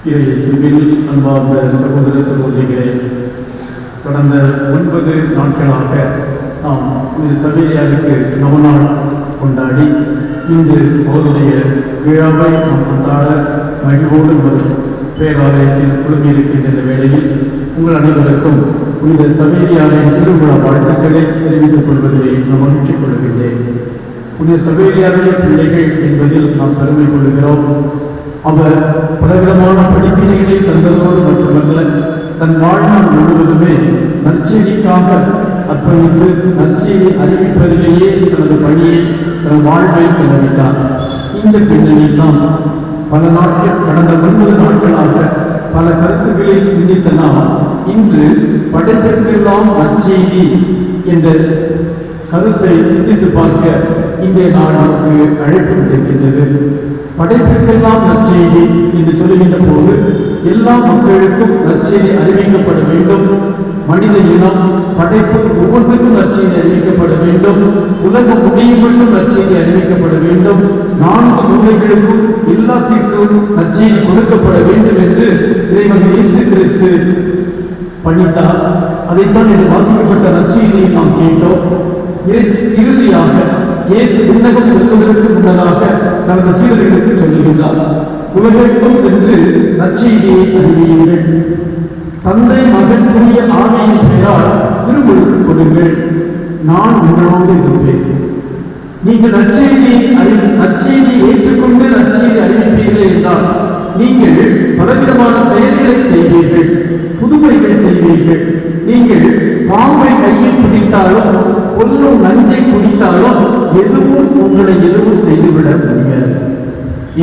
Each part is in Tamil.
இயேசுவில் அன்பார்ந்த சகோதர சகோதரிகளே, கடந்த 9 நாட்களாக நாம் இந்த சபேரியாருக்கு நவநாள் கொண்டாடி இன்று அவருடைய விழாவை நாம் கொண்டாட மகிழ்வோடு நமது பேராலயத்தில் குழுமியிருக்கின்ற இந்த வேளையில் உங்கள் அனைவருக்கும் புனித சபேரியாரின் திருவிழா வாழ்த்துக்களை தெரிவித்துக் கொள்வதிலே நாம் மகிழ்ச்சி கொள்கின்றேன். புனித சபேரியாருடைய பிள்ளைகள் என்பதில் நாம் பெருமை கொள்கிறோம். அவர் பலவிதமான படிப்பினைகளை தந்ததோடு மட்டுமல்ல, தன் வாழ்நாள் முழுவதுமே நற்செய்திக்காக அர்ப்பணித்து நற்செய்தியை அறிவிப்பதிலேயே தனது பணியை தன் வாழ்வை செலவிட்டார். இந்த பின்னணியில் தான் பல நாட்கள் கடந்த 9 நாட்களாக பல கருத்துக்களில் சிந்தித்த நாம் இன்று படைப்பிற்கெல்லாம் நற்செய்தி என்ற கருத்தை சிந்தித்து பார்க்க இன்றைய நாள் நமக்கு அழைப்பு விடுக்கின்றது. படைப்பிற்கெல்லாம் நற்செய்தி என்று சொல்லுகின்ற போது எல்லா மக்களுக்கும் நற்செய்தி அறிவிக்கப்பட வேண்டும். மனித இனம் படைப்பு ஒவ்வொன்றுக்கும் நற்செய்தி அறிவிக்கப்பட வேண்டும். உலகம் முடியும் மட்டும் நற்செய்தி அறிவிக்கப்பட வேண்டும். 4 மூலைகளுக்கும் எல்லாத்திற்கும் நற்செய்தி கொடுக்கப்பட வேண்டும் என்று இறைவன் இயேசு கிறிஸ்து பணித்தார். அதைத்தான் என்று வாசிக்கப்பட்ட நற்செய்தியை நாம் கேட்டோம். இறுதியாக இயேசு விண்ணகம் செல்வதற்கு முன்னதாக தனது சீடர்களுக்கு சொல்லுகின்றார், உலகெங்கும் சென்று நற்செய்தியை அறிவியுங்கள், தந்தை மகன் தூய ஆவியின் பெயரால் திருமுழுக்கு கொடுங்கள், நான் உங்களோடு இருப்பேன். நீங்கள் நற்செய்தியை ஏற்றுக்கொண்டு நற்செய்தி அறிவிப்பீர்கள் என்றால் நீங்கள் பலவிதமான செயல்களை செய்வீர்கள், புதுமைகள் செய்வீர்கள். நீங்கள் பாம்பை கையில் பிடித்தாலும் கொல்லும் நஞ்சை குடித்தாலும் உங்களை எதுவும் செய்துவிட முடியாது.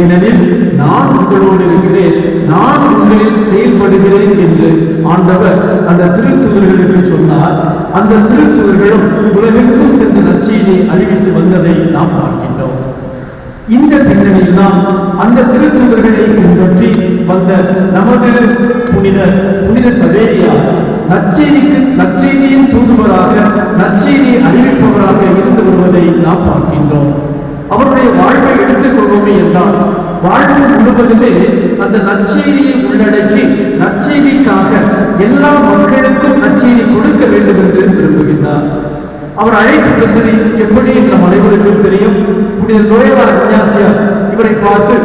ஏனெனில் நான் உங்களோடு இருக்கிறேன், நான் உங்களில் செயல்படுகிறேன் என்று ஆண்டவர் அந்த திருத்தூதர்களுக்கு சொன்னார். அந்த திருத்தூதர்களும் உலகெங்கும் சென்று நற்செய்தியை அறிவித்து வந்ததை நாம் பார்க்கின்றோம். இந்த பின்னணியில் தான் அந்த திருத்தூதர்களை பின்பற்றி வந்த நமது புனித சபேரியார் நற்செய்தியின் தூதுவராக நற்செய்தியை அறிவிப்பவராக இருந்து வருவதை நாம் பார்க்கின்றோம். அவருடைய வாழ்வை எடுத்துக் கொள்வோமே என்றால் வாழ்வு முழுவதுமே அந்த நற்செய்தியை உள்ளடக்கி நற்செய்திக்காக எல்லா மக்களுக்கும் நற்செய்தி கொடுக்க வேண்டும் என்று விரும்புகின்றார். அவர் அழைப்பு பெற்றது எப்படி என்ற அனைவருக்கும் தெரியும். புனித லோயோலா இக்னாசியார் இவரை பார்த்து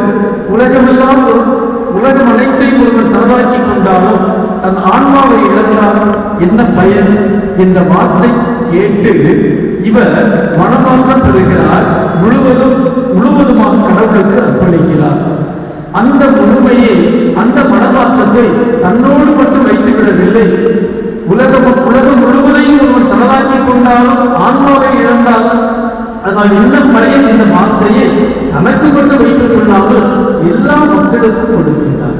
உலகம் அனைத்தையும் ஒருவர் தனதாக்கி கொண்டாலும் தன் ஆன்மாவை இழந்தால் என்ன பயன் என்ற வார்த்தை கேட்டு இவர் மனமாற்றம் பெறுகிறார். முழுவதுமாக கடவுளுக்கு அர்ப்பணிக்கிறார். அந்த முழுமையை, அந்த மனமாற்றத்தை தன்னோடு மட்டும் வைத்துவிடவில்லை. உலகம் முழுவதையும் ஒருவன் தனதாக்கி கொண்டாலும் ஆன்மாவை இழந்தாலும் அதனால் என்ன பயன் என்ற வார்த்தையை தனக்கு மட்டும் வைத்துக் கொள்ளாமல் எல்லா மக்களுக்கும் கொடுக்கின்றார்.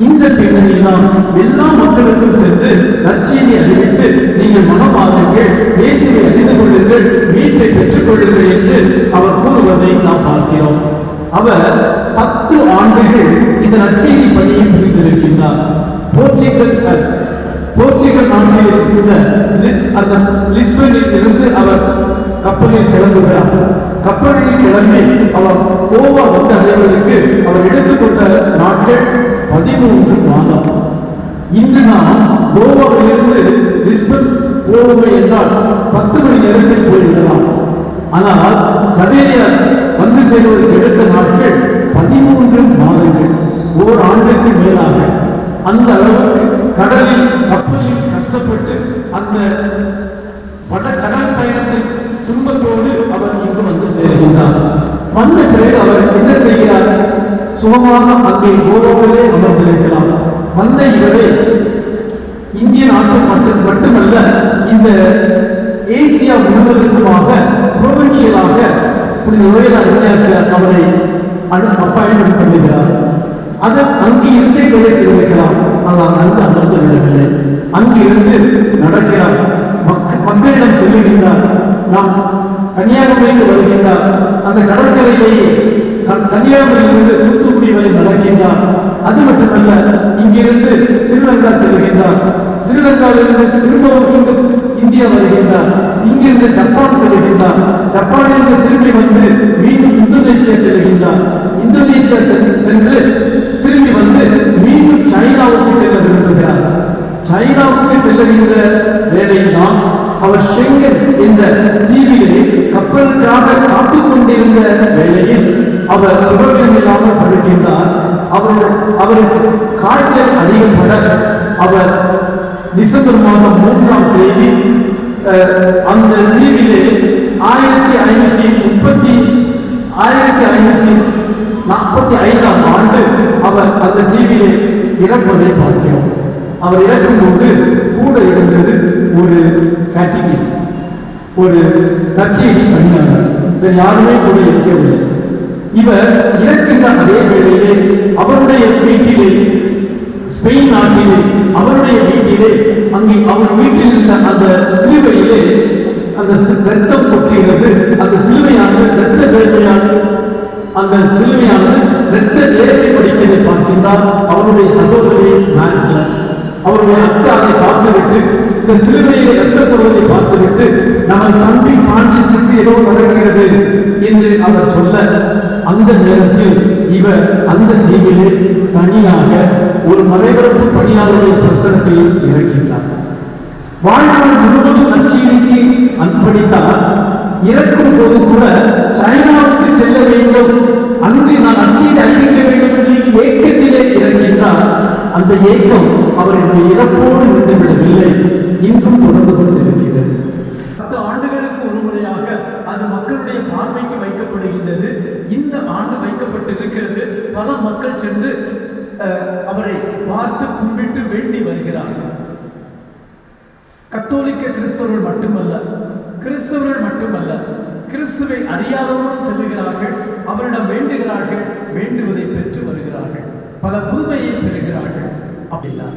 இந்த பின்னணியில் தான் எல்லா மக்களுக்கும் சென்று நற்செய்தியை அறிவித்து நீங்கள் மனமாறுங்கள், இயேசுவை அறிந்து கொள்ளுங்கள், மீட்பை பெற்றுக் கொள்ளுங்கள் என்று அவர் கூறுவதை நாம் பார்க்கிறோம். அவர் 10 ஆண்டுகள் இந்த நற்செய்தி பணியை புரிந்திருக்கின்றார். போர்ச்சுகல் நாட்டில் இருக்கின்ற அந்த லிஸ்பனில் இருந்து அவர் கப்பலில் கிளம்புகிறார். கப்பலில் கிளம்பி அவர் கோவா வந்த அடைவதற்கு அவர் எடுத்துக்கொண்ட நாட்கள் 13 மாதம். இன்று நாம் கோவாவிலிருந்து லிஸ்பன் போவோம் என்றால் 10 மணி நேரத்தில் போய்விடலாம். ஆனால் சபேரியார் வந்து செல்வதற்கு எடுத்த நாட்கள் 13 மாதங்கள், ஓராண்டுக்கு மேலாக. அந்த அளவுக்கு கப்பலில் கஷ்டப்பட்டு அந்த கடல் பயணத்தில் துன்பத்தோடு அவர் இங்கு வந்து சேர்கின்றார். வந்த பிறகு அவர் என்ன செய்கிறார்? சுகமாக அங்கே கோவாவிலே அமர்ந்திருக்கலாம். வந்த இவரே இந்திய நாட்டில் மட்டுமல்ல, இந்த ஏசியா முழுவதற்குமாக புரோவின்சியலாக புனித லோயோலா இக்னாசியார் அவரை அப்பாயின்மெண்ட் பண்ணுகிறார். அங்கு இருந்தே வேலை செய்திருக்கலாம். ஆனால் அங்கு அமர்ந்து விடவில்லை. அங்கிருந்து நடக்கிறார், மக்களிடம் செல்லுகின்றார். நாம் கன்னியாகுமரிக்கு வருகின்றார். அந்த கடற்கரையிலேயே கன்னியாகுமரியிலிருந்து தூத்துக்குடி வரை நடக்கின்றார். அது மட்டுமல்ல, இங்கிருந்து ஸ்ரீலங்கா செல்கின்றார். ஸ்ரீலங்காவிலிருந்து திரும்பவும் இந்தியா வருகின்றார். இங்கிருந்து ஜப்பான் செல்கின்றார். ஜப்பானிலிருந்து திரும்பி வந்து மீண்டும் இந்தோனேசியா செல்கின்றார். இந்தோனேசியா சென்று திரும்பி வந்து மீண்டும் செல்லுகின்ற வேளையில்தான் அவர் ஷெங்கன் என்ற தீவிலே கப்பலுக்காக காத்துக் கொண்டிருந்த வேளையில் அவர் சுபவீனம் இல்லாமல் படுக்கின்றார். அவருக்கு காய்ச்சல் அதிகப்பட அவர் டிசம்பர் மாதம் 3ஆம் தேதி அந்த தீவிலே 1545ஆம் ஆண்டு அவர் அந்த தீவிலே இறப்பதை பார்க்கிறோம். அவர் இறக்கும்போது கூட இருந்தது ஒரு கேட்டகிஸ்ட், ஒரு நற்செய்தி பணியாளர், வேறு யாருமே கூட இருக்கவில்லை. இவர் இறக்கின்ற அதே வேளையிலே அவருடைய வீட்டிலே, ஸ்பெயின் நாட்டிலே அவருடைய வீட்டிலே, அங்கே அவர் வீட்டில் இருந்த அந்த சிலுவையிலே அந்த ரத்தம் கொட்டுகிறது. அந்த சிலுவையானது இரத்த வேர்வையானது, அந்த சிலுவையானது இரத்த வேர்வை படிக்கிறதை பார்க்கின்றார். அவருடைய சகோதரி மேன்ஸ்லர், அவருடைய அக்கா அதை பார்த்துவிட்டு, இந்த சிலுவையை ரத்தப்படுவதை பார்த்துவிட்டு, நமது தம்பி பிரான்சிஸுக்கு ஏதோ நடக்கிறது என்று அவர் சொல்ல, அந்த நேரத்தில் இவர் அந்த தீவிலே தனியாக ஒரு மறைபரப்பு பணியாளருடைய பிரசனத்தில் இறக்கின்றார். வாழ்நாள் முழுவதும் நற்செய்திக்கு அர்ப்பணித்தார். இறக்கும் போது கூட சைனாவுக்கு செல்ல வேண்டும், அங்கு நான் நற்செய்தி அறிவிக்க வேண்டும் என்று ஏக்கத்திலே இறக்கின்றார். அந்த ஏக்கம் அவருடைய இறப்போடு நின்றுவிடவில்லை, இன்றும் தொடர்ந்து கொண்டிருக்கிறது. 10 ஆண்டுகளுக்கு ஒரு முறையாக அது மக்களுடைய பார்வைக்கு வைக்கப்படுகின்றது. இந்த ஆண்டு வைக்கப்பட்டிருக்கிறது. பல மக்கள் சென்று அவரை பார்த்து கும்பிட்டு வேண்டி வருகிறார்கள். கத்தோலிக்க கிறிஸ்தவர்கள் மட்டுமல்ல, கிறிஸ்துவை அறியாதவர்களும் செல்லுகிறார்கள், அவரிடம் வேண்டுகிறார்கள், வேண்டுவதை பெற்று வருகிறார்கள், பல புதுமையை பெறுகிறார்கள். அப்படின்னா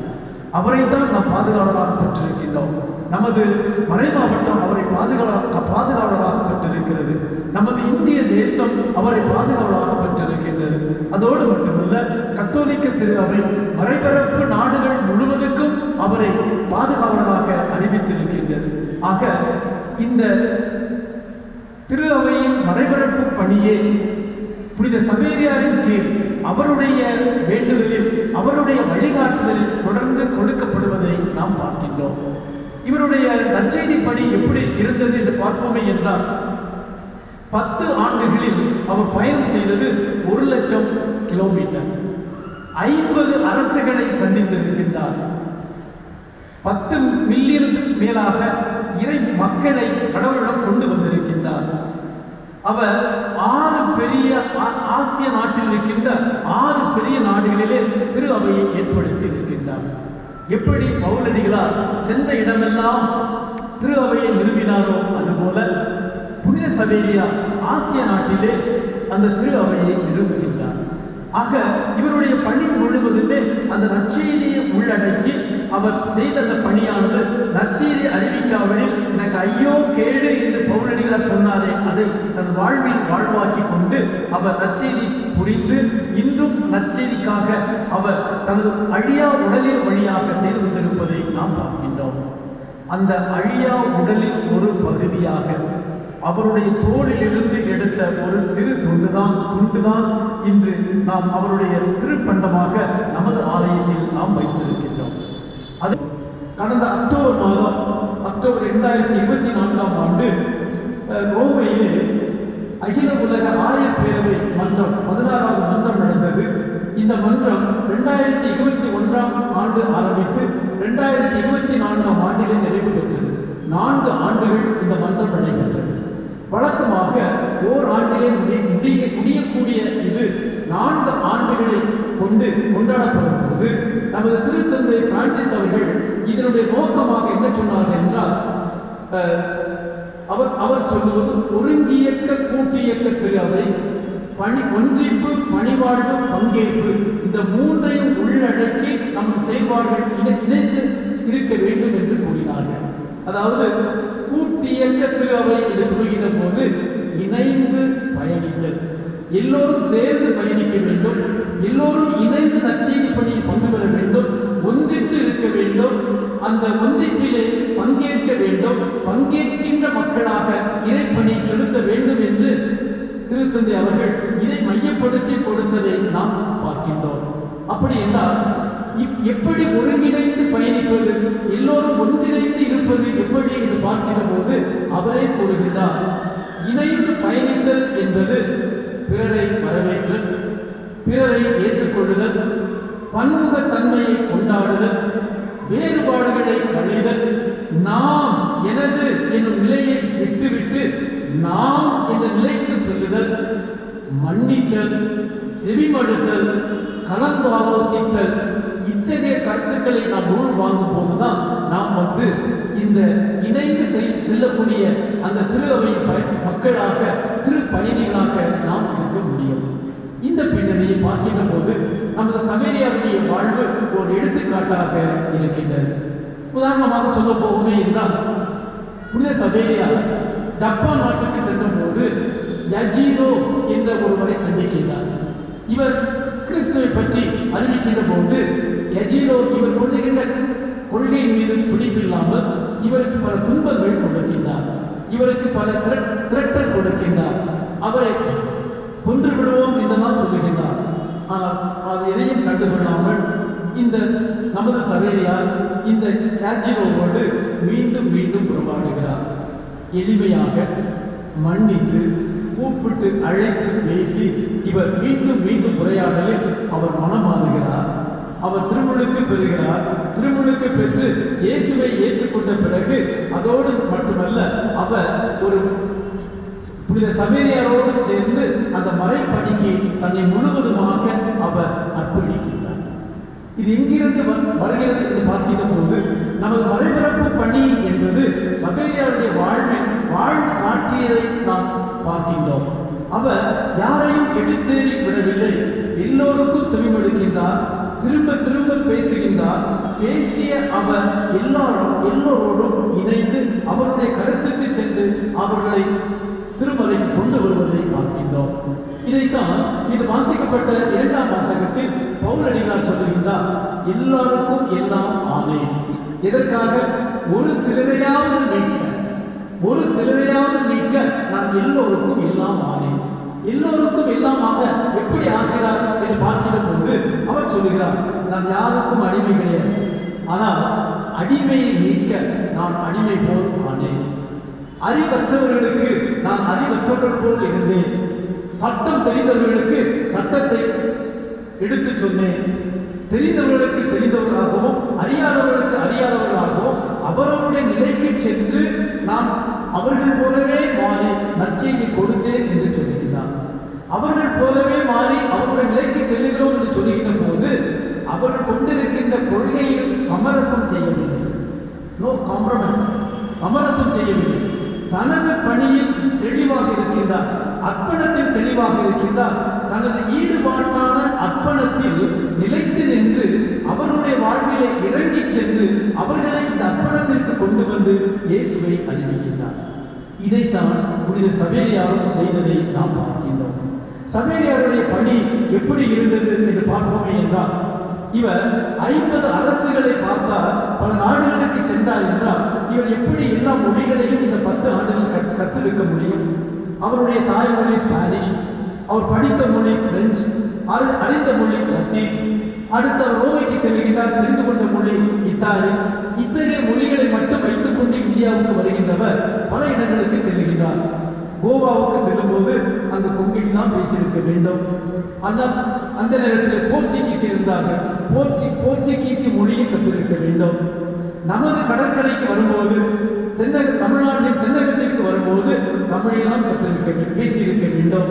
அவரைத்தான் நாம் பாதுகாவலராக பெற்றிருக்கின்றோம். நமது மறை மாவட்டம் அவரை பாதுகாவலராக பெற்றிருக்கிறது. நமது இந்திய தேசம் அவரை பாதுகாவலராக பெற்றிருக்கின்றது. அதோடு மட்டுமல்ல, கத்தோலிக்க திரு அவை மறைபரப்பு நாடுகள் முழுவதுக்கும் அவரை பாதுகாவலராக அறிவித்திருக்கின்றது. ஆக இந்த திரு அவையின் மறைபரப்பு பணியே புனித சவேரியாரின் கீழ் அவருடைய வேண்டுதலில், அவருடைய வழிகாட்டுதலில் தொடர்ந்து கொடுக்கப்படுவதை நாம் பார்க்கின்றோம். இவருடைய நற்செய்தி பணி எப்படி இருந்தது என்று பார்ப்போமே என்றால், 10 ஆண்டுகளில் அவர் பயணம் செய்தது 1,00,000 கிலோமீட்டர், 50 அரசுகளை சந்தித்திருக்கின்றார், 10 மில்லியனுக்கு மேலாக இறை மக்களை கடவுளிடம் கொண்டு வந்திருக்கின்றார். அவர் 6 பெரிய ஆசிய நாட்டில் இருக்கின்ற 6 பெரிய நாடுகளிலே திரு அவையை ஏற்படுத்தி இருக்கின்றார். எப்படி பவுலடிகளார் சென்ற இடமெல்லாம் திரு அவையை நிறுவினாரோ அதுபோல புனித சவேரியா ஆசிய நாட்டிலே அந்த திரு அவையை நிறுவுகின்றார். ஆக இவருடைய பணி முழுவதுமே அந்த நற்செய்தியை உள்ளடக்கி அவர் செய்த அந்த பணியானது, நற்செய்தி அறிவிக்காவிடில் எனக்கு ஐயோ கேடு என்று பவுலடிகளார் சொன்னாரே, அதை தனது வாழ்வில் வாழ்வாக்கி கொண்டு அவர் நற்செய்தி புரிந்து இன்றும் நற்செய்திக்காக அவர் தனது அழியா உடலின் வழியாக செய்து கொண்டிருப்பதை நாம் பார்க்கின்றோம். அந்த அழியா உடலின் ஒரு பகுதியாக அவருடைய தோளிலிருந்து எடுத்த ஒரு சிறு துண்டுதான் இன்று நாம் அவருடைய திருப்பண்டமாக நமது ஆலயத்தில் நாம் வைத்திருக்கின்றோம். அது கடந்த அக்டோபர் 2024ஆம் ஆண்டு ரோமையிலே அகில உலக ஆயப்பேரவை மன்றம் 16வது மன்றம் நடந்தது. இந்த மன்றம் 2021ஆம் ஆண்டு ஆரம்பித்து 2024ஆம் ஆண்டிலே நிறைவு பெற்றது. 4 ஆண்டுகள் இந்த மன்றம் நடைபெற்றது. வழக்கமாக ஓராண்டிலே முடியக்கூடிய இது 4 ஆண்டுகளை கொண்டு கொண்டாடப்படும் போது நமது திருத்தந்தை பிரான்சிஸ் அவர்கள் இதனுடைய நோக்கமாக என்ன சொன்னார்கள் என்றால், அவர் சொல்லுவது ஒருங்கியக்க கூட்டியக்க திரு அவை, ஒன்றிப்பு, பணிவாழ்வு, பங்கேற்பு, இந்த 3ஐயும் உள்ளடக்கி நமது செயல்பாடுகள் இணைந்து இருக்க வேண்டும் என்று கூறினார்கள். அதாவது கூட்டியக்க திரு அவை என்று சொல்கின்ற போது இணைந்து பயணித்தல், எல்லோரும் சேர்ந்து பயணிக்க வேண்டும், எல்லோரும் இணைந்து நற்செய்தி பணியில் பங்கு பெற வேண்டும், ஒன்றித்து இருக்க வேண்டும், அந்த ஒன்றிப்பிலே பங்கேற்க வேண்டும், பங்கேற்கின்ற மக்களாக இறைப்பணி செலுத்த வேண்டும் என்று திருத்தந்தை அவர்கள் இதை மையப்படுத்தி கொடுத்ததை நாம் பார்க்கின்றோம். அப்படி என்றால் எப்படி ஒருங்கிணைந்து பயணிப்பது, எல்லோரும் ஒன்றிணைந்து இருப்பது எப்படி என்று பார்க்கிற போது அவரே கூறுகின்றார், இணைந்து பயணித்தல் என்பது பிறரை வரவேற்றல், பிறரை ஏற்றுக்கொள்ளுதல், பன்முகத்தன்மையை கொண்டாடுதல், வேறுபாடுகளை களைதல், நாம் எனது என்னும் நிலையை விட்டுவிட்டு நாம் என்ற நிலைக்கு செல்லுதல், மன்னித்தல், செவிமடுத்தல், கலந்து ஆலோசித்தல், இத்தகைய கருத்துக்களை நாம் உள் வாங்கும் போதுதான் நாம் இந்த இணைந்து செல்லக்கூடிய அந்த திரு அவை மக்களாக, திரு பயணிகளாக நாம் இருக்க முடியும். இந்த பின்னணியை பார்க்கின்ற போது நமது சமேரியாவுடைய வாழ்வு ஒரு எடுத்துக்காட்டாக இருக்கின்றது. உதாரணமாக சொல்ல போகுமே என்றால், புனித சவேரியா ஜப்பான் நாட்டுக்கு சென்ற போது யஜிரோ என்ற ஒருவரை சந்திக்கின்றார். இவர் கிறிஸ்துவை பற்றி அறிவிக்கின்ற போது யஜிரோ இவர் கொள்ளுகின்ற கொள்கையின் மீது பிடிப்பில்லாமல் இவருக்கு பல துன்பங்கள் கொடுக்கின்றார், இவருக்கு பல திரட்டல் கொடுக்கின்றார், அவரை கொன்று விடுவோம் என்றுதான் சொல்லுகின்றார். ஆனால் அது எதையும் கண்டுகொள்ளாமல் இந்த நமது சவேரியார் இந்த யாஜிரோவோடு மீண்டும் மீண்டும் உறவாடுகிறார். எளிமையாக மன்னித்து கூப்பிட்டு அழைத்து பேசி இவர் மீண்டும் மீண்டும் உரையாடலில் அவர் மனமாறுகிறார். அவர் திருமுழுக்கு பெறுகிறார். திருமுழுக்கு பெற்று இயேசுவை ஏற்றுக்கொண்ட பிறகு அதோடு மட்டுமல்ல, அவர் ஒரு புனித சவேரியாரோடு சேர்ந்து அந்த மறைப்பணிக்கு தன்னை முழுவதுமாக அவர் அர்ப்பணிக்கின்றார். இது எங்கிருந்து வருகிறது என்று பார்க்கின்ற போது நமது மறைபரப்பு பணி என்பது சவேரியாருடைய வாழ்வில் வாழ்ந்து காட்டியதை நாம் பார்க்கின்றோம். அவர் யாரையும் எடுத்தேறி விடவில்லை, எல்லோருக்கும் செவிமடுக்கின்றார், திரும்ப திரும்ப பேசுகின்றார். பேசிய அவர் எல்லோரோடும் இணைந்து அவருடைய கருத்துக்கு சென்று அவர்களை திருமலைக்கு கொண்டு வருவதை பார்க்கின்றோம். இதைத்தான் இது வாசிக்கப்பட்ட 2ஆம் வாசகத்தில் பவுலடிகளார் சொல்லுகின்றார், எல்லாருக்கும் எல்லாம் ஆனேன். எதற்காக? ஒரு சிலரையாவது மீட்க நான் எல்லோருக்கும் எல்லாம் ஆனேன். எல்லோருக்கும் எல்லாமாக எப்படி ஆகிறார் என்று பார்க்கிற போது அவர் சொல்லுகிறார், நான் யாருக்கும் அடிமை கிடையாது, ஆனால் அடிமையை மீட்க நான் அடிமை போல் ஆனேன். அறிவற்றவர்களுக்கு நான் அறிவற்றவர்கள் போல் இருந்தேன். சட்டம் தெரிந்தவர்களுக்கு சட்டத்தை எடுத்து சொன்னேன். தெரிந்தவர்களுக்கு தெரிந்தவர்களாகவும் அறியாதவர்களுக்கு அறியாதவர்களாகவும் அவர்களுடைய நிலைக்கு சென்று நான் அவர்கள் போலவே மாறி நற்செய்தி கொடுத்தேன் என்று சொல்லுகிறார். அவர்கள் போலவே மாறி அவருடைய நிலைக்கு செல்லுகிறோம் என்று சொல்லுகின்ற போது அவர்கள் கொண்டிருக்கின்ற கொள்கையில் சமரசம் செய்யவில்லை. நோ காம்ப்ரமைஸ், சமரசம் செய்யவில்லை. தனது பணியில் தெளிவாக இருக்கின்றார், அர்ப்பணத்தில் தெளிவாக இருக்கின்றார். தனது ஈடுபாட்டான அர்ப்பணத்தில் நிலைத்து நின்று அவர்களுடைய வாழ்விலே இறங்கி சென்று அவர்களை இந்த அர்ப்பணத்திற்கு கொண்டு வந்து இயேசுவை அறிவிக்கின்றார். இதைத்தான் புனித சவேரியாரும் செய்ததை நாம் பார்க்கின்றோம். சவேரியாருடைய பணி எப்படி இருந்தது என்று பார்ப்போமே என்றால், இவர் 50 அரசுகளை பார்த்தார், பல நாடுகளுக்கு சென்றார் என்றால் இவர் எப்படி எல்லா மொழிகளையும் இந்த 10 ஆண்டுகள் கற்றிருக்க முடியும்? அவருடைய தாய்மொழி ஸ்பானிஷ், அவர் படித்த மொழி பிரெஞ்சு, அறிந்த மொழி லத்தீன், அடுத்து அவர் ரோமைக்கு செல்கின்றார், தெரிந்து கொண்ட மொழி இத்தாலி. இத்தகைய மொழிகளை மட்டும் வைத்துக் கொண்டு இந்தியாவுக்கு வருகின்றவர் பல இடங்களுக்கு செல்லுகின்றார். கோவாவுக்கு செல்லும் போது அந்த கொங்கிணி தான் பேசியிருக்க வேண்டும். அந்த நேரத்தில் போர்ச்சுகீஸ் இருந்தார்கள், போர்ச்சுகீசி மொழியை கற்றிருக்க வேண்டும். நமது கடற்கரைக்கு வரும்போது தமிழ்நாட்டின் தென்னகத்திற்கு வரும்போது தமிழெல்லாம் பேசியிருக்க வேண்டும்.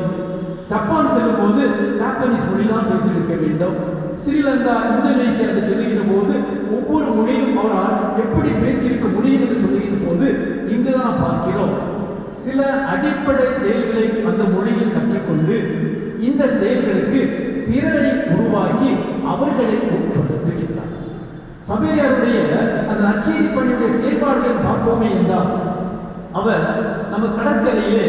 ஜப்பான் செல்லும் போது ஜாப்பனீஸ் மொழிதான் பேசியிருக்க வேண்டும். ஸ்ரீலங்கா, இந்தோனேசியா என்று சொல்லுகின்ற போது ஒவ்வொரு மொழியும் அவரால் எப்படி பேசியிருக்க முடியும் என்று சொல்லுகின்ற போது இங்குதான் பார்க்கிறோம். சில அடிப்படை செயல்களை அந்த மொழியில் கற்றுக்கொண்டு இந்த செயல்களுக்கு பிறரை உருவாக்கி அவர்களை உட்படுத்துகின்றார். சபையாருடைய அந்த நற்செய்தி பணியுடைய செயல்பாடுகளை பார்ப்போமே என்றால், அவர் நம்ம கடற்கரையிலே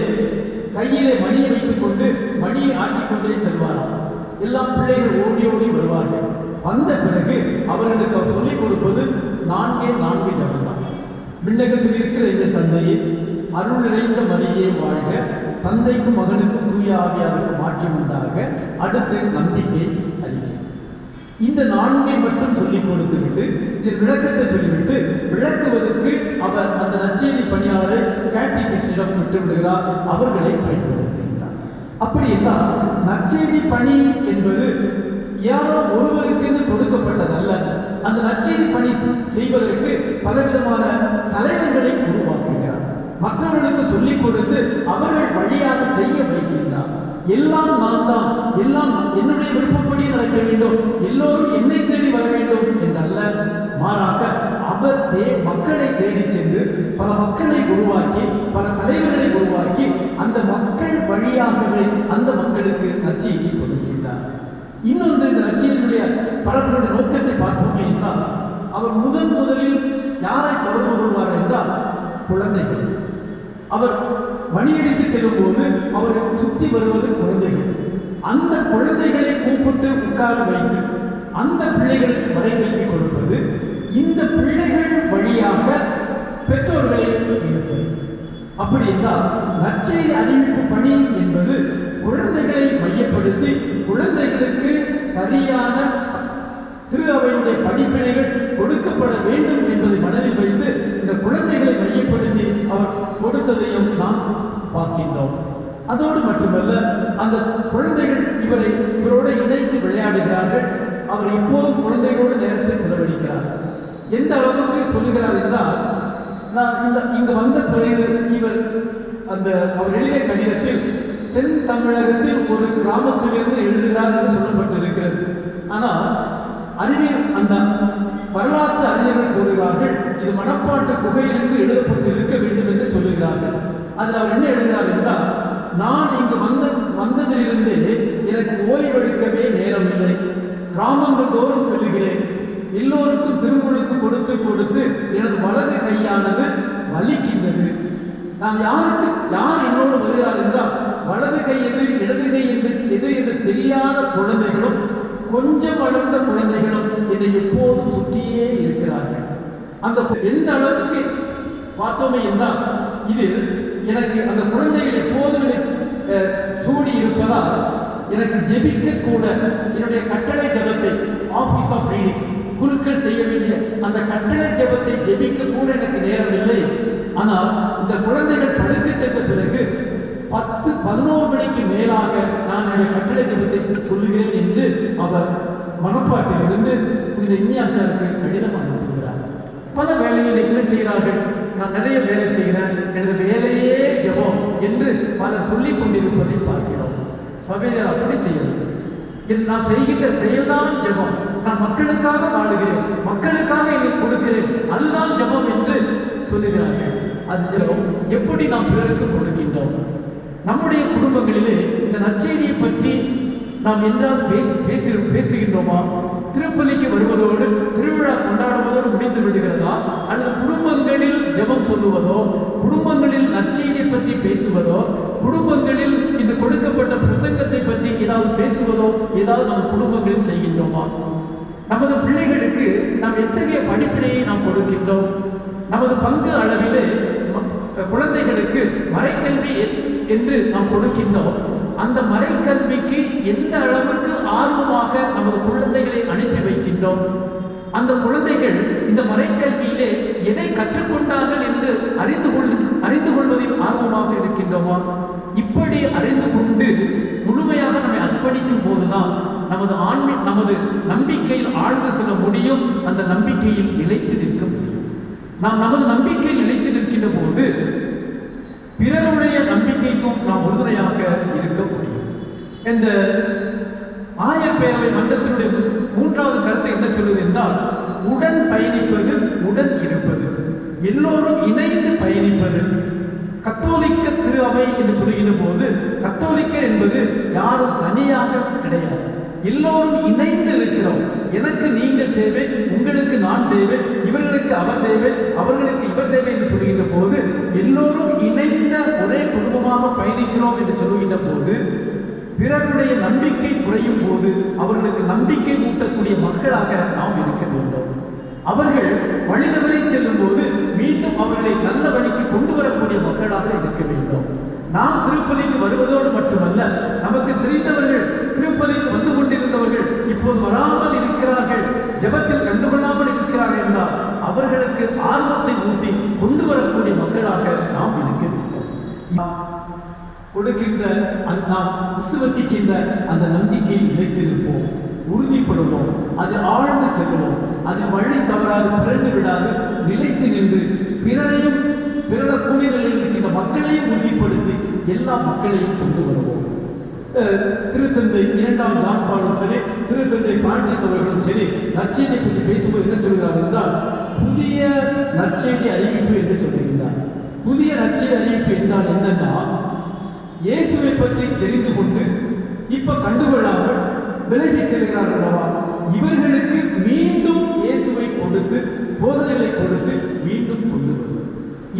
கையிலே மணியை வைத்துக் கொண்டு மணியை ஆட்டிக்கொண்டே செல்வாராம். எல்லா பிள்ளைகள் ஓடி ஓடி வருவார்கள். வந்த பிறகு அவர்களுக்கு அவர் சொல்லிக் கொடுப்பது 4 ஜபம்தான். விண்ணகத்தில் இருக்கிற எங்கள் தந்தையே, அருள் நிறைந்த மரியே வாழ்க, தந்தைக்கும் மகனுக்கும் தூய ஆவியாருக்கும் மாற்றம் உண்டாக, அடுத்து நம்பிக்கை அறிக்கை. இந்த 4 மட்டும் சொல்லிக் கொடுத்து விட்டு இதில் விளக்கத்தை சொல்லிவிட்டு விளக்குவதற்கு அவர் அந்த நற்செய்தி பணியாளரை கேட்டிகிஸ்டிடம் விட்டு விடுகிறார், அவர்களை பயன்படுத்துகின்றார். அப்படி என்றால் நற்செய்தி பணி என்பது யாரோ ஒருவருக்கென்று கொடுக்கப்பட்டதல்ல. அந்த நற்செய்தி பணி செய்வதற்கு பலவிதமான தலைவர்களை உருவாக்குகிறார், மற்றவர்களுக்கு சொல்லிக் கொடுத்து அவர்கள் வழியாக செய்ய வைக்கின்றார். எல்லாம் நான் தான், எல்லாம் என்னுடைய விருப்பப்படி நடக்க வேண்டும், எல்லோரும் என்னை தேடி வர வேண்டும் என்றல்ல, மாறாக அவர் மக்களை தேடி சென்று பல மக்களை உருவாக்கி பல தலைவர்களை உருவாக்கி அந்த மக்கள் வழியாகவே அந்த மக்களுக்கு நற்செய்தி கொடுக்கின்றார். இன்னொன்று, இந்த நற்செய்தியுடைய பரப்புடைய நோக்கத்தை பார்ப்போமே என்றால் அவர் முதலில் யாரை தொடர்பு கொள்வார் என்றால் குழந்தைகள். அவர் மணியடித்து செல்லும் போது அவரை சுற்றி வருவது குழந்தைகள். அந்த குழந்தைகளை கூப்பிட்டு உட்கார வைத்து அந்த பிள்ளைகளுக்கு மறைக்கல்வி கொடுப்பது, இந்த பிள்ளைகள் வழியாக பெற்றோர்களை இருப்பது. அப்படி என்றால் நற்செய்தி அறிவிப்பு பணி என்பது குழந்தைகளை மையப்படுத்தி குழந்தைகளுக்கு சரியான திரு அவையுடைய படிப்பினைகள் கொடுக்கப்பட வேண்டும் என்பதை மனதில் வைத்து இந்த குழந்தைகளை மையப்படுத்தி அவர் கொடுத்ததையும் நாம் பார்க்கின்றோம். அதோடு மட்டுமல்ல, அந்த குழந்தைகள் இவரோடு இணைத்து விளையாடுகிறார்கள். அவர் எப்போதும் குழந்தைகளோடு நேரத்தை செலவழிக்கிறார். எந்த அளவுக்கு சொல்லுகிறார் என்றால், நான் இங்கு வந்த பிறகு அவர் எழுதிய கடிதத்தில் தென் தமிழகத்தில் ஒரு கிராமத்திலிருந்து எழுதுகிறார் என்று சொல்லப்பட்டிருக்கிறது. ஆனால் அந்த வரலாற்று அறிஞர்கள் கூறுகிறார்கள், இது மணப்பாட்டு குகையிலிருந்து எழுதப்பட்டிருக்க வேண்டும் என்று சொல்லுகிறார்கள். அதில் அவர் என்ன எழுதுகிறார் என்றால், நான் இங்கு வந்ததிலிருந்தே எனக்கு ஓய்வெடுக்கவே நேரம் இல்லை, கிராமங்கள் தோறும் செல்லுகிறேன், எல்லோருக்கும் திருமுழுக்கு கொடுத்து கொடுத்து எனது வலது கையானது வலிக்கின்றது. நான் யார் என்னோடு வருகிறார் என்றால் வலது கை எது இடது கை எது என்று தெரியாத குழந்தைகளும் கொஞ்சம் வளர்ந்த குழந்தைகளும் என்னை எப்போதும் சுற்றியே இருக்கிறார்கள். அந்த எந்த அளவுக்கு பார்த்தோமே என்றால், இதில் எனக்கு அந்த குழந்தைகள் எப்போதும் சூடி இருப்பதால் எனக்கு ஜெபிக்க கூட என்னுடைய கட்டளை ஜபத்தை, ஆபீஸ் ஆஃப் ரீடிங், குருக்கள் செய்ய வேண்டிய அந்த கட்டளை ஜபத்தை ஜெபிக்க கூட எனக்கு நேரம் இல்லை. ஆனால் இந்த குழந்தைகள் படுக்க சென்ற பிறகு 10-11 மணிக்கு மேலாக நான் என்னுடைய கட்டளை ஜபத்தை சொல்லுகிறேன் என்று அவர் மனப்பாட்டிலிருந்து இந்த இன்யாசருக்கு கடிதம் அனுப்புகிறார். பல வேலைகளை என்ன செய்கிறார்கள், நான் நிறைய வேலை செய்கிறேன், எனது வேலையே ஜபம் என்று பலர் சொல்லிக் கொண்டிருப்பதை பார்க்கிறோம். சபையர் அப்படி செய்யவில்லை. நான் செய்கின்ற செயல்தான் ஜபம், நான் மக்களுக்காக வாழுகிறேன், மக்களுக்காக என்னை கொடுக்கிறேன், அதுதான் ஜபம் என்று சொல்லுகிறார்கள். அது ஜபம் எப்படி நாம் பிறருக்கு கொடுக்கின்றோம்? நம்முடைய குடும்பங்களிலே இந்த நற்செய்தியை பற்றி நாம் என்றால் பேசுகின்றோமா? திருப்பலிக்கு வருவதோடு திருவிழா கொண்டாடுவதோடு முடிந்து விடுகிறதா? அல்லது குடும்பங்களில் ஜெபம் சொல்லுவதோ, குடும்பங்களில் நற்செய்தியை பற்றி பேசுவதோ, குடும்பங்களில் இன்று கொடுக்கப்பட்ட பிரசங்கத்தை பற்றி ஏதாவது பேசுவதோ ஏதாவது நம்ம குடும்பங்களில் செய்கின்றோமா? நமது பிள்ளைகளுக்கு நாம் எத்தகைய படிப்பினையை நாம் கொடுக்கின்றோம்? நமது பங்கு அளவிலே குழந்தைகளுக்கு மறைக்கல்வி என்று நாம் கொடுக்கின்றோம். அந்த மறைக்கல்விக்கு எந்த அளவுக்கு ஆர்வமாக நமது குழந்தைகளை அனுப்பி வைக்கின்றோம்? அந்த குழந்தைகள் இந்த மறைக்கல்வியிலே எதை கற்றுக்கொண்டார்கள் என்று அறிந்து கொள்வதில் ஆர்வமாக இருக்கின்றோமா? இப்படி அறிந்து கொண்டு முழுமையாக நம்மை அர்ப்பணிக்கும் போதுதான் நமது நம்பிக்கையில் ஆழ்ந்து செல்ல முடியும், அந்த நம்பிக்கையில் நிலைத்து நிற்க முடியும். நாம் நமது நம்பிக்கையில் நிலைத்து நிற்கின்ற போது பிறருடைய நம்பிக்கைக்கும் நாம் உறுதுணையாக இருக்க முடியும். இந்த ஆயர் பேரவை மன்றத்தினுடைய 3வது கருத்து என்ன சொல்லுது என்றால், உடன் பயணிப்பது, உடன் இருப்பது, எல்லோரும் இணைந்து பயணிப்பது. கத்தோலிக்க திரு அவை என்று சொல்லுகின்ற போது கத்தோலிக்கர் என்பது யாரும் தனியாக கிடையாது, எல்லோரும் இணைந்து இருக்கிறோம். எனக்கு நீங்கள் தேவை, உங்களுக்கு நான் தேவை, இவர்களுக்கு அவர் தேவை, அவர்களுக்கு இவர் தேவை என்று சொல்லுகின்ற போது எல்லோரும் இணைந்த ஒரே குடும்பமாக பயணிக்கிறோம் என்று சொல்லுகின்ற போது பிறருடைய நம்பிக்கை குறையும் போது அவர்களுக்கு நம்பிக்கை ஊட்டக்கூடிய மக்களாக நாம் இருக்க வேண்டும். அவர்கள் வழிதவறி செல்லும் போது மீண்டும் அவர்களை நல்ல வழிக்கு கொண்டு வரக்கூடிய மக்களாக இருக்க வேண்டும். நாம் திருப்பலிக்கு வருவதோடு மட்டுமல்ல, நமக்கு தெரிந்தவர்கள் திருப்பலிக்கு வந்து கொண்டிருந்தவர்கள் இப்போது வராமல் இருக்கிறார்கள் கொடுக்கின்ற நாம் விசுவசிக்கின்ற அந்த நம்பிக்கையில் நிலைத்திருப்போம், உறுதிப்படுவோம், அதில் ஆழ்ந்து செல்வோம், அதில் வழி தவறாது பிறந்து விடாது நிலைத்து நின்று பிறரையும் பிறக்கூடிய நிலையில் இருக்கின்ற மக்களையும் உறுதிப்படுத்தி எல்லா மக்களையும் கொண்டு வருவோம். திருத்தந்தை 2ஆம் ஜான் பாலும் சரி, திருத்தந்தை பிரான்சிஸ் அவர்களும் சரி, நற்செய்தியை பற்றி பேசும்போது என்ன சொல்கிறார் என்றால், புதிய நற்செய்தி அறிவிப்பு என்று சொல்லுகின்றார். புதிய நற்செய்தி அறிவிப்பு என்றால் என்னன்னா, இயேசுவை பற்றி தெரிந்து கொண்டு இப்ப கண்டுகொள்ளாமல் விலகி செல்கிறார்கள் அல்லவா, இவர்களுக்கு மீண்டும் இயேசுவை கொடுத்து போதனைகளை கொடுத்து மீண்டும் கொண்டு வருவது,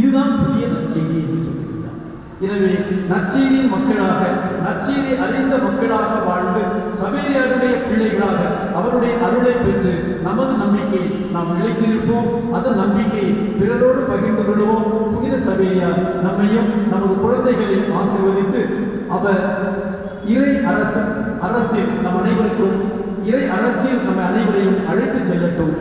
இதுதான் புதிய நற்செய்தி என்று சொல்லுகிறார். எனவே நற்செய்தியின் மக்களாக, நற்செய்தியை அறிந்த மக்களாக வாழ்ந்து சவேரியாருடைய பிள்ளைகளாக அவருடைய அருளை பெற்று நமது நம்பிக்கையை நாம் நிலைத்து நிற்போம். அதன் நம்பிக்கையை பிறரோடு பகிர்ந்து கொள்வோம். புனித சவேரியார் நம்மையும் நமது குழந்தைகளையும் ஆசீர்வதித்து அவர் இறை அரசில் நம் அனைவருக்கும், இறை அரசில் நம்ம அனைவரையும் அழைத்து செல்லட்டும்.